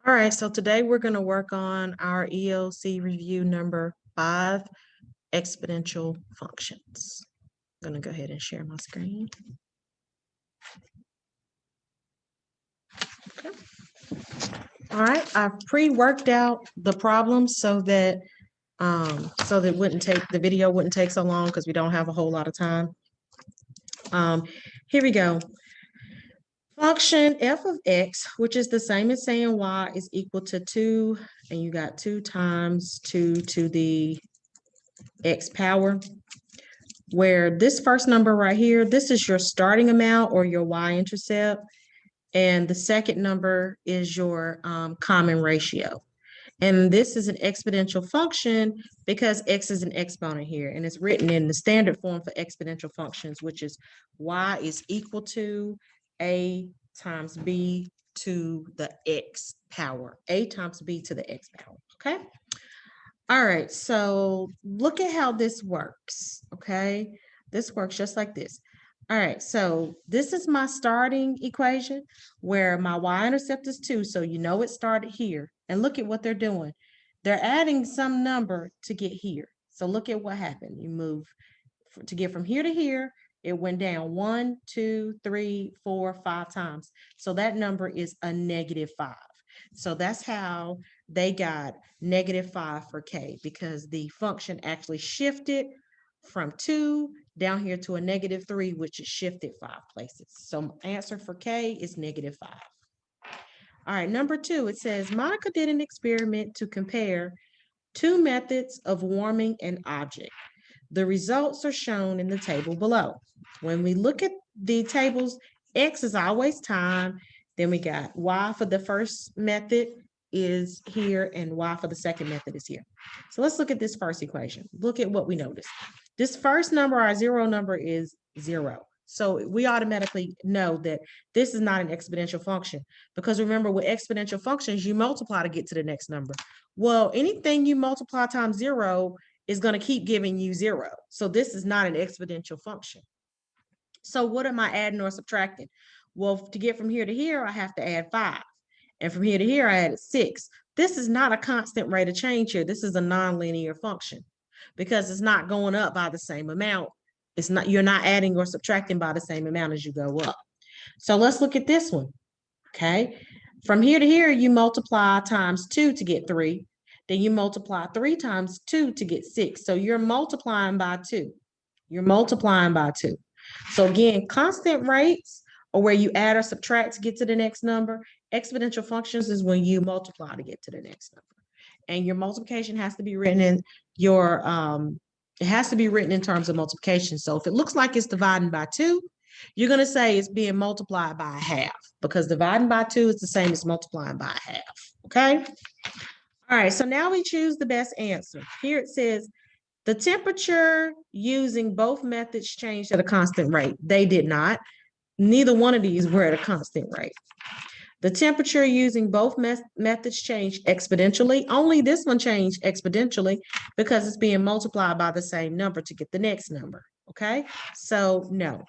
All right, so today we're going to work on our EOC review number 5, exponential functions. I'm going to go ahead and share my screen. Okay. All right, I've pre-worked out the problems so that the video wouldn't take so long because we don't have a whole lot of time. Here we go. Function f of x, which is the same as saying y is equal to 2, and you got 2 times 2 to the x power, where this first number right here, this is your starting amount or your y-intercept, and the second number is your common ratio. And this is an exponential function because x is an exponent here, and it's written in the standard form for exponential functions, which is y is equal to a times b to the x power, a times b to the x power, okay? All right, so look at how this works, okay? This works just like this. All right, so this is my starting equation where my y-intercept is 2, so you know it started here. And look at what they're doing. They're adding some number to get here. So look at what happened. You move to get from here to here, it went down 1, 2, 3, 4, 5 times. So that number is a -5. So that's how they got -5 for k, because the function actually shifted from 2 down here to a -3, which is shifted 5 places. So answer for k is -5. All right, number 2, it says Monica did an experiment to compare 2 methods of warming an object. The results are shown in the table below. When we look at the tables, x is always time. Then we got y for the first method is here, and y for the second method is here. So let's look at this first equation. Look at what we noticed. This first number, our zero number, is 0. So we automatically know that this is not an exponential function, because remember, with exponential functions, you multiply to get to the next number. Well, anything you multiply times 0 is going to keep giving you 0. So this is not an exponential function. So what am I adding or subtracting? Well, to get from here to here, I have to add 5. And from here to here, I added 6. This is not a constant rate of change here. This is a nonlinear function because it's not going up by the same amount. It's not, you're not adding or subtracting by the same amount as you go up. So let's look at this one, okay? From here to here, you multiply times 2 to get 3. Then you multiply 3 times 2 to get 6. So you're multiplying by 2. You're multiplying by 2. So again, constant rates are where you add or subtract to get to the next number. Exponential functions is when you multiply to get to the next number. And your multiplication has to be written in your, it has to be written in terms of multiplication. So if it looks like it's dividing by 2, you're going to say it's being multiplied by 1/2, because dividing by 2 is the same as multiplying by 1/2, okay? All right, so now we choose the best answer. Here it says, the temperature using both methods changed at a constant rate. They did not. Neither one of these were at a constant rate. The temperature using both methods changed exponentially. Only this one changed exponentially because it's being multiplied by the same number to get the next number, okay? So no.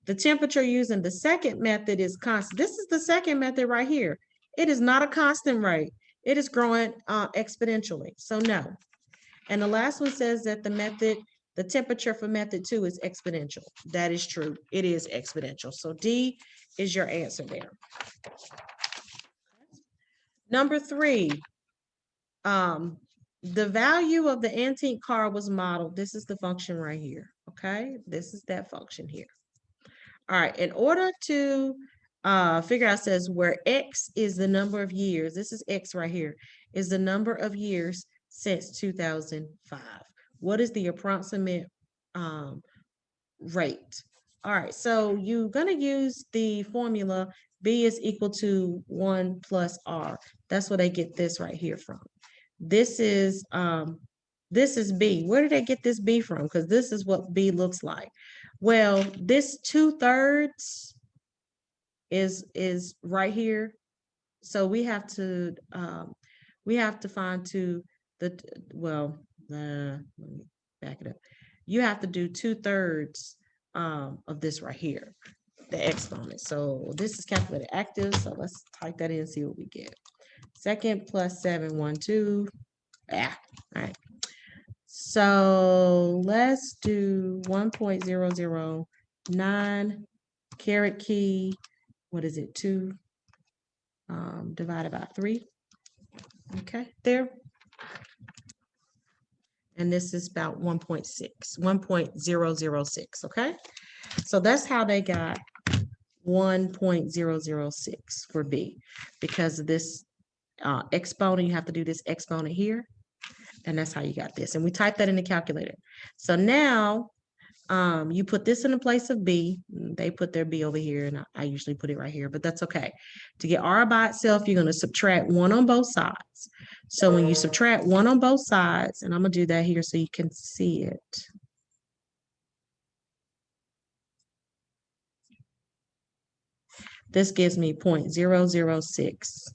The temperature using the second method is constant. This is the second method right here. It is not a constant rate. It is growing exponentially, so no. And the last one says that the temperature for method 2 is exponential. That is true. It is exponential. So D is your answer there. Number 3, the value of the antique car was modeled. This is the function right here, okay? This is that function here. All right, in order to figure out, says where X is the number of years, this is X right here, is the number of years since 2005. What is the approximate rate? All right, so you're gonna use the formula B is equal to 1 plus R. That's where they get this right here from. This is B. Where did they get this B from? Because this is what B looks like. Well, this 2/3 is right here. So we have to find let me back it up. You have to do 2/3 of this right here, the exponent. So this is calculated active. So let's type that in and see what we get. Second plus 7, 1, 2. Yeah, all right. So let's do 1.009 caret key. What is it? 2 divided by 3. Okay, there. And this is about 1.006. Okay, so that's how they got 1.006 for B, because of this exponent. You have to do this exponent here, and that's how you got this. And we type that in the calculator. So now you put this in the place of B. They put their B over here, and I usually put it right here, but that's okay. To get R by itself, you're going to subtract 1 on both sides. So when you subtract 1 on both sides, and I'm going to do that here so you can see it. This gives me 0.006.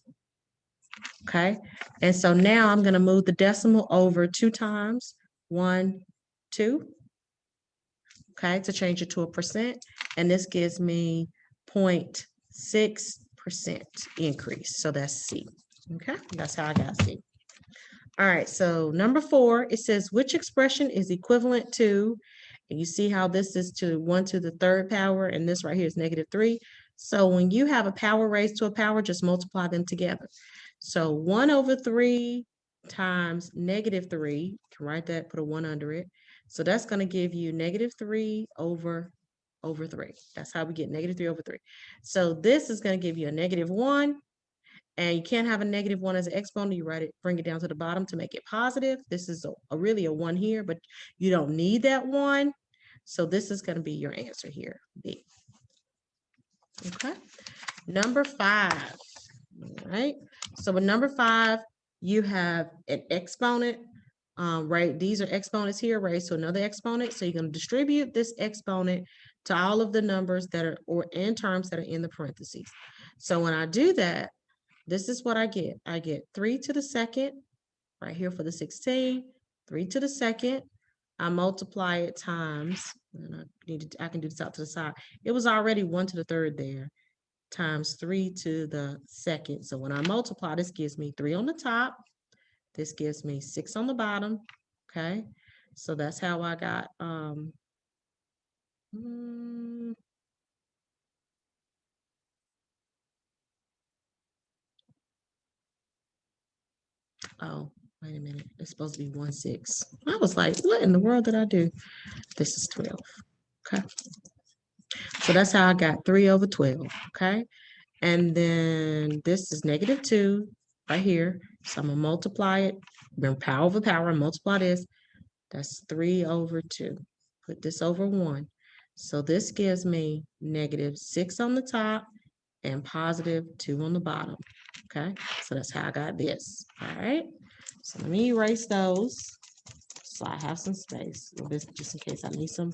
Okay, and so now I'm going to move the decimal over 2 times, 1, 2. Okay, to change it to a percent, and this gives me 0.6% increase. So that's C. Okay, that's how I got C. All right, so number 4, it says which expression is equivalent to, and you see how this is to 1 to the 3rd power, and this right here is -3. So when you have a power raised to a power, just multiply them together. So 1/3 times -3, you can write that, put a 1 under it. So that's going to give you -3 over 3. That's how we get -3 over 3. So this is going to give you a -1, and you can't have a -1 as an exponent. You write it, bring it down to the bottom to make it positive. This is really a 1 here, but you don't need that 1. So this is going to be your answer here, B. Okay. Number 5. All right. So with number 5, you have an exponent, right? These are exponents here raised to another exponent. So you're going to distribute this exponent to all of the numbers that are, or in terms that are in the parentheses. So when I do that, this is what I get. I get 3 to the second right here for the 16, 3 to the second. I multiply it times, and I can do this out to the side. It was already 1 to the 3rd there, times 3 to the second. So when I multiply, this gives me 3 on the top. This gives me 6 on the bottom. Okay. So that's how I got, oh, wait a minute. It's supposed to be 1, 6. I was like, what in the world did I do? This is 12. Okay. So that's how I got 3 over 12. Okay. And then this is -2 right here. So I'm going to multiply it. Remember, power over power, and multiply this. That's 3 over 2. Put this over 1. So this gives me -6 on the top and +2 on the bottom. Okay, so that's how I got this. All right, so let me erase those so I have some space, just in case I need some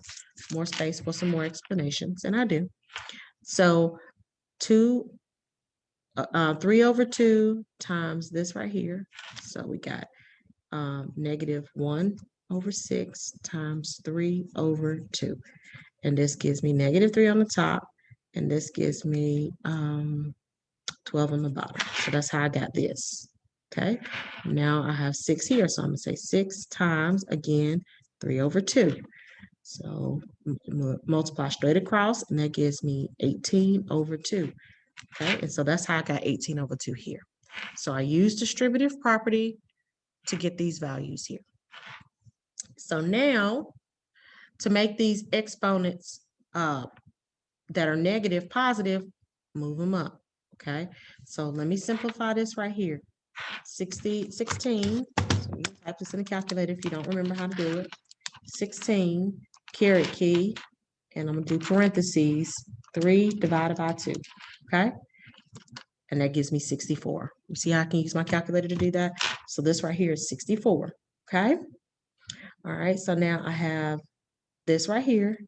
more space for some more explanations, and I do. So 3 over 2 times this right here. So we got -1 over 6 times 3 over 2. And this gives me -3 on the top, and this gives me 12 on the bottom. So that's how I got this. Okay, now I have 6 here, so I'm going to say 6 times, again, 3 over 2. So multiply straight across, and that gives me 18 over 2. Okay, and so that's how I got 18 over 2 here. So I use distributive property to get these values here. So now, to make these exponents that are negative positive, move them up. Okay, so let me simplify this right here. 16. So you can type this in the calculator if you don't remember how to do it. 16 caret key, and I'm gonna do parentheses 3 divided by 2. Okay, and that gives me 64. You see how I can use my calculator to do that? So this right here is 64. Okay, all right, so now I have this right here,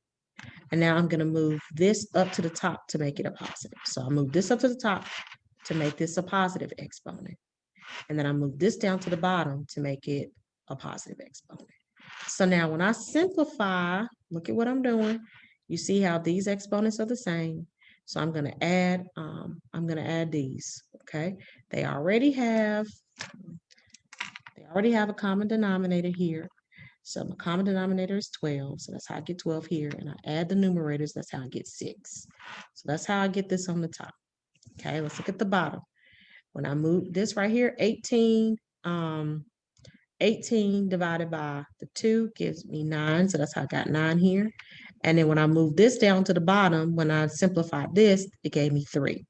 and now I'm going to move this up to the top to make it a positive. So I move this up to the top to make this a positive exponent. And then I move this down to the bottom to make it a positive exponent. So now when I simplify, look at what I'm doing. You see how these exponents are the same. So I'm going to add these. okay? They already have a common denominator here. So my common denominator is 12. So that's how I get 12 here. And I add the numerators, that's how I get 6. So that's how I get this on the top. Okay, let's look at the bottom. When I move this right here, 18 divided by the 2 gives me 9. So that's how I got 9 here. And then when I move this down to the bottom, when I simplified this, it gave me 3.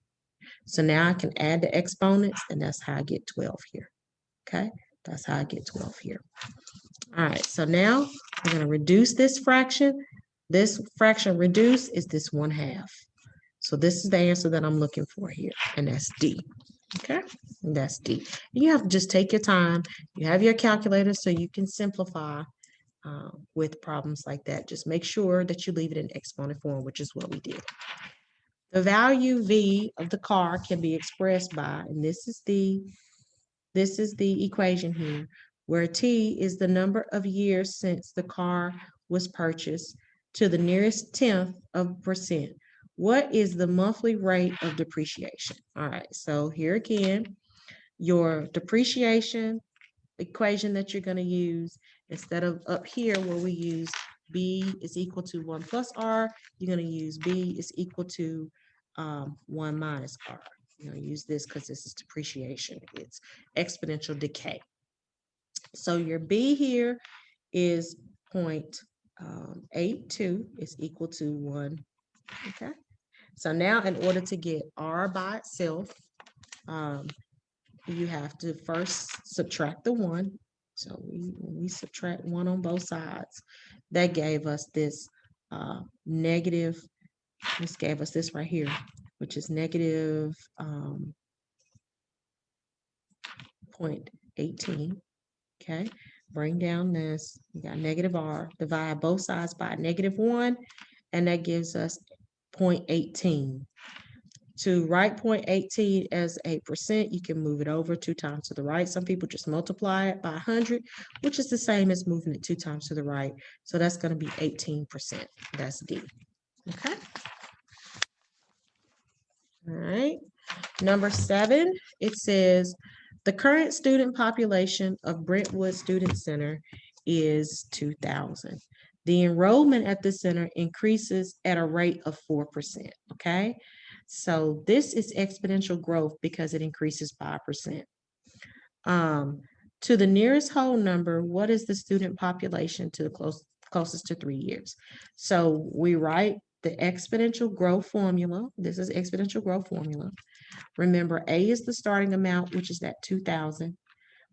So now I can add the exponents, and that's how I get 12 here. Okay, that's how I get 12 here. All right, so now we're going to reduce this fraction. This fraction reduced is this 1/2. So this is the answer that I'm looking for here, and that's D. Okay, and that's D. You have to just take your time. You have your calculator so you can simplify with problems like that. Just make sure that you leave it in exponent form, which is what we did. The value V of the car can be expressed by, and this is the equation here, where T is the number of years since the car was purchased to the nearest tenth of percent. What is the monthly rate of depreciation? All right, so here again, your depreciation equation that you're going to use, instead of up here where we use B is equal to 1 plus R, you're going to use B is equal to 1 minus R. You're going to use this because this is depreciation. It's exponential decay. So your B here is 0.82 is equal to 1. Okay. So now in order to get R by itself, you have to first subtract the 1. So we subtract 1 on both sides. That gave us this negative, this gave us this right here, which is negative 0.18. Okay, bring down this, we got negative R, divide both sides by -1, and that gives us 0.18. To write 0.18 as a percent, you can move it over 2 times to the right. Some people just multiply it by 100, which is the same as moving it 2 times to the right. So that's going to be 18%. That's D. Okay. All right. Number 7, it says the current student population of Brentwood Student Center is 2,000. The enrollment at the center increases at a rate of 4%. Okay. So this is exponential growth because it increases 5%. To the nearest whole number, what is the student population to the closest to 3 years? So we write the exponential growth formula. This is exponential growth formula. Remember, A is the starting amount, which is that 2,000.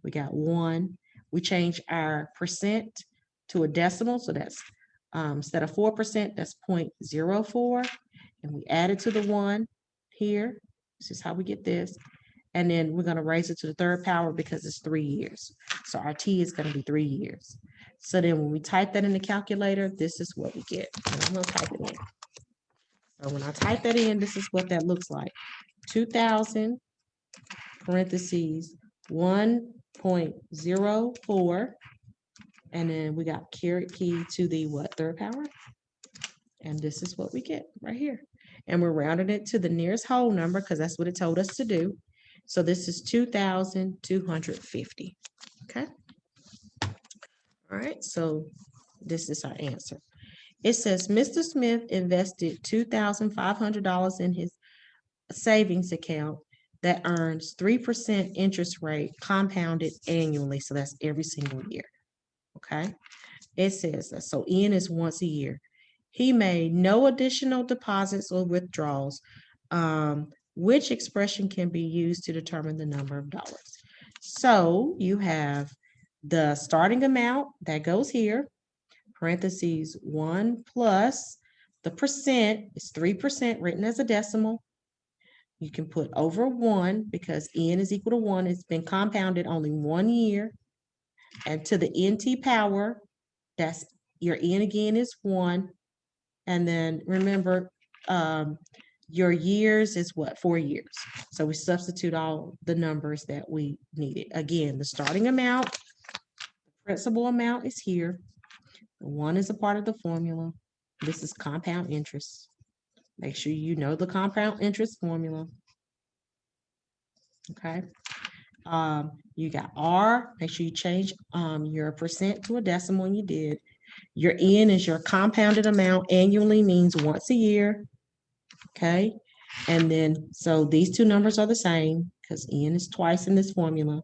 We got 1. We change our percent to a decimal. So that's instead of 4%, that's 0.04. And we add it to the 1 here. This is how we get this. And then we're going to raise it to the third power because it's 3 years. So our T is going to be 3 years. So then when we type that in the calculator, this is what we get. And I'm going to type it in. So when I type that in, this is what that looks like. 2,000 parentheses 1.04, and then we got caret key to the what, third power, and this is what we get right here. And we're rounding it to the nearest whole number because that's what it told us to do. So this is 2,250. Okay. All right, so this is our answer. It says Mr. Smith invested $2,500 in his savings account that earns 3% interest rate compounded annually. So that's every single year. Okay. It says that. So N is once a year. He made no additional deposits or withdrawals. Which expression can be used to determine the number of dollars? So you have the starting amount that goes here, parentheses 1 plus the percent is 3% written as a decimal. You can put over 1 because N is equal to 1. It's been compounded only 1 year. And to the NT power, that's your N again is 1. And then remember, your years is what? 4 years. So we substitute all the numbers that we needed. Again, the starting amount, the principal amount is here. The 1 is a part of the formula. This is compound interest. Make sure you know the compound interest formula. Okay. You got R. Make sure you change your percent to a decimal when you did. Your N is your compounded amount. Annually means once a year. Okay. And then, so these two numbers are the same because N is twice in this formula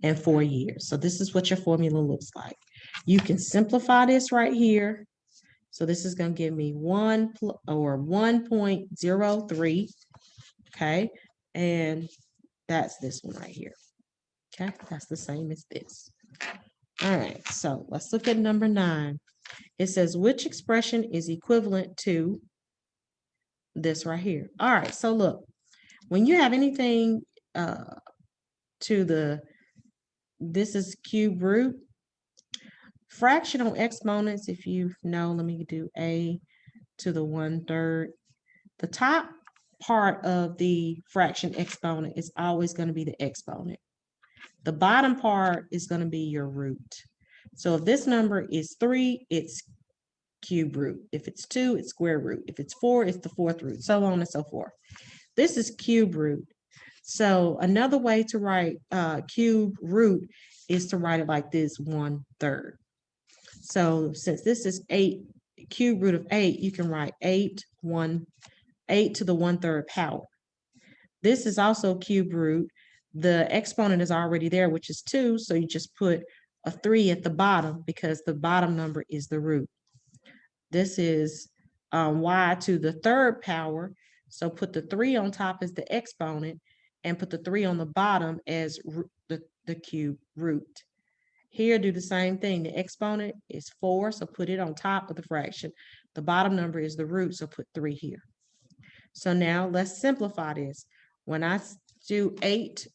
and 4 years. So this is what your formula looks like. You can simplify this right here. So this is going to give me 1.03. Okay. And that's this one right here. Okay. That's the same as this. All right. So let's look at number 9. It says, which expression is equivalent to this right here? All right. So look, when you have anything to the, this is cube root, fractional exponents, if you know, let me do a to the 1/3. The top part of the fraction exponent is always going to be the exponent. The bottom part is going to be your root. So if this number is 3, it's cube root. If it's 2, it's square root. If it's 4, it's the 4th root, so on and so forth. This is cube root. So another way to write cube root is to write it like this, 1/3. So since this is 8, cube root of 8, you can write 8 to the 1/3 power. This is also cube root. The exponent is already there, which is 2, so you just put a 3 at the bottom because the bottom number is the root. This is y to the 3rd power, so put the 3 on top as the exponent and put the 3 on the bottom as the cube root. Here, do the same thing. The exponent is 4, so put it on top of the fraction. The bottom number is the root, so put 3 here. So now let's simplify this. When I do 8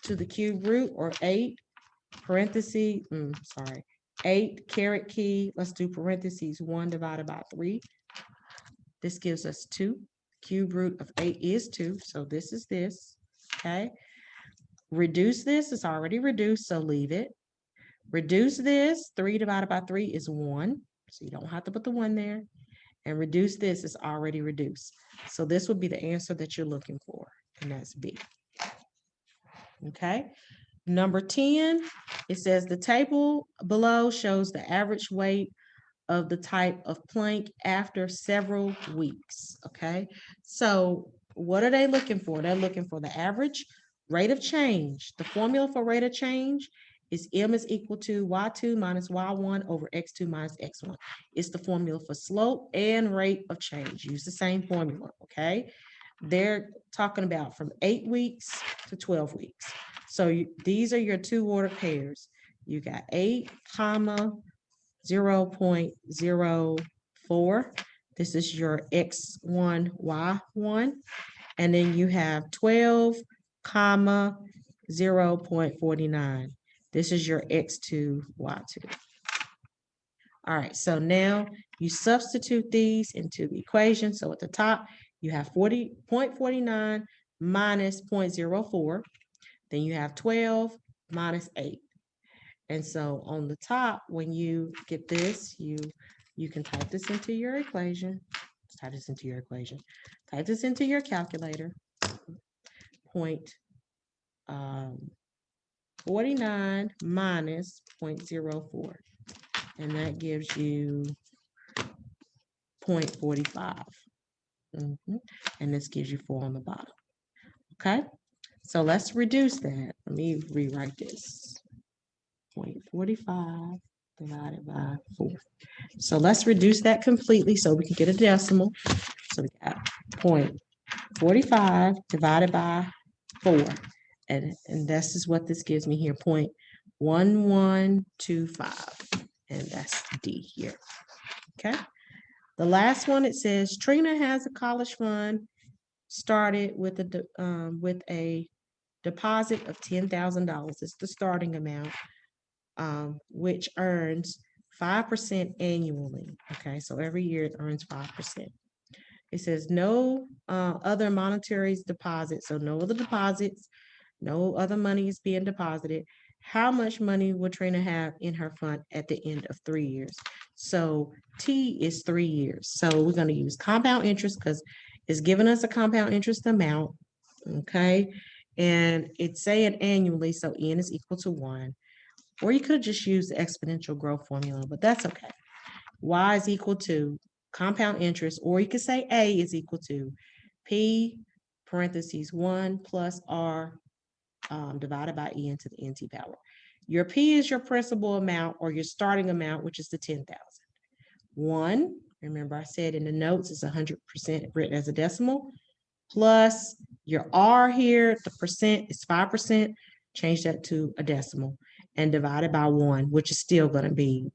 to the cube root, or 8 parentheses, 8 caret key, let's do parentheses 1 divided by 3. This gives us 2. Cube root of 8 is 2, so this is this, okay? Reduce this, it's already reduced, so leave it. Reduce this, 3 divided by 3 is 1, so you don't have to put the 1 there. And reduce this is already reduced. So this would be the answer that you're looking for, and that's B. Okay. Number 10, it says the table below shows the average weight of the type of plank after several weeks. Okay. So what are they looking for? They're looking for the average rate of change. The formula for rate of change is M is equal to Y2 minus Y1 over X2 minus X1. It's the formula for slope and rate of change. Use the same formula, okay? They're talking about from 8 weeks to 12 weeks. So these are your 2 ordered pairs. You got 8, 0.04. This is your X1, Y1. And then you have 12, 0.49. This is your X2, Y2. All right, so now you substitute these into the equation. So at the top, you have 40.49 minus 0.04. Then you have 12 minus 8. And so on the top, when you get this, you can type this into your equation. Type this into your equation. Type this into your calculator. 49 minus 0.04. And that gives you 0.45. And this gives you 4 on the bottom. Okay, so let's reduce that. Let me rewrite this. 0.45 divided by 4. So let's reduce that completely so we can get a decimal. So we got 0.45 divided by 4. And this is what this gives me here, 0.1125. And that's D here. Okay. The last one, it says Trina has a college fund started with a deposit of $10,000. It's the starting amount, which earns 5% annually. Okay, so every year it earns 5%. It says no other monetary deposits, so no other deposits, no other money is being deposited. How much money will Trina have in her fund at the end of 3 years? So T is 3 years. So we're going to use compound interest because it's giving us a compound interest amount. Okay. and it's saying annually, so n is equal to 1. Or you could have just used the exponential growth formula, but that's okay. Y is equal to compound interest, or you could say A is equal to P parentheses 1 plus R divided by E to the NT power. Your P is your principal amount or your starting amount, which is the 10,000. 1, remember I said in the notes, it's 100% written as a decimal, plus your R here, the percent is 5%, change that to a decimal, and divided by 1, which is still going to be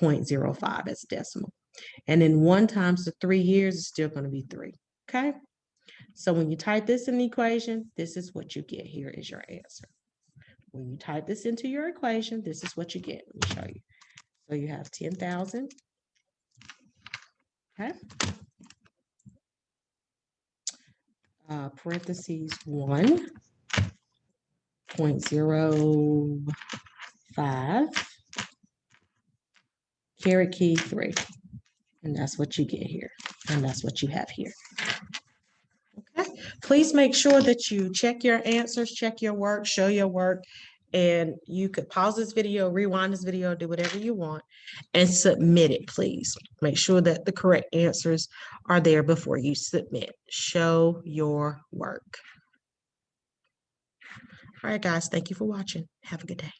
0.05 as a decimal. And then 1 times the 3 years is still going to be 3. Okay. So when you type this in the equation, this is what you get. Here is your answer. When you type this into your equation, this is what you get. Let me show you. So you have 10,000. Okay. Parentheses 1.05 caret key 3. And that's what you get here. And that's what you have here. Okay. Please make sure that you check your answers, check your work, show your work, and you could pause this video, rewind this video, do whatever you want, and submit it, please. Make sure that the correct answers are there before you submit. Show your work. All right, guys, thank you for watching. Have a good day.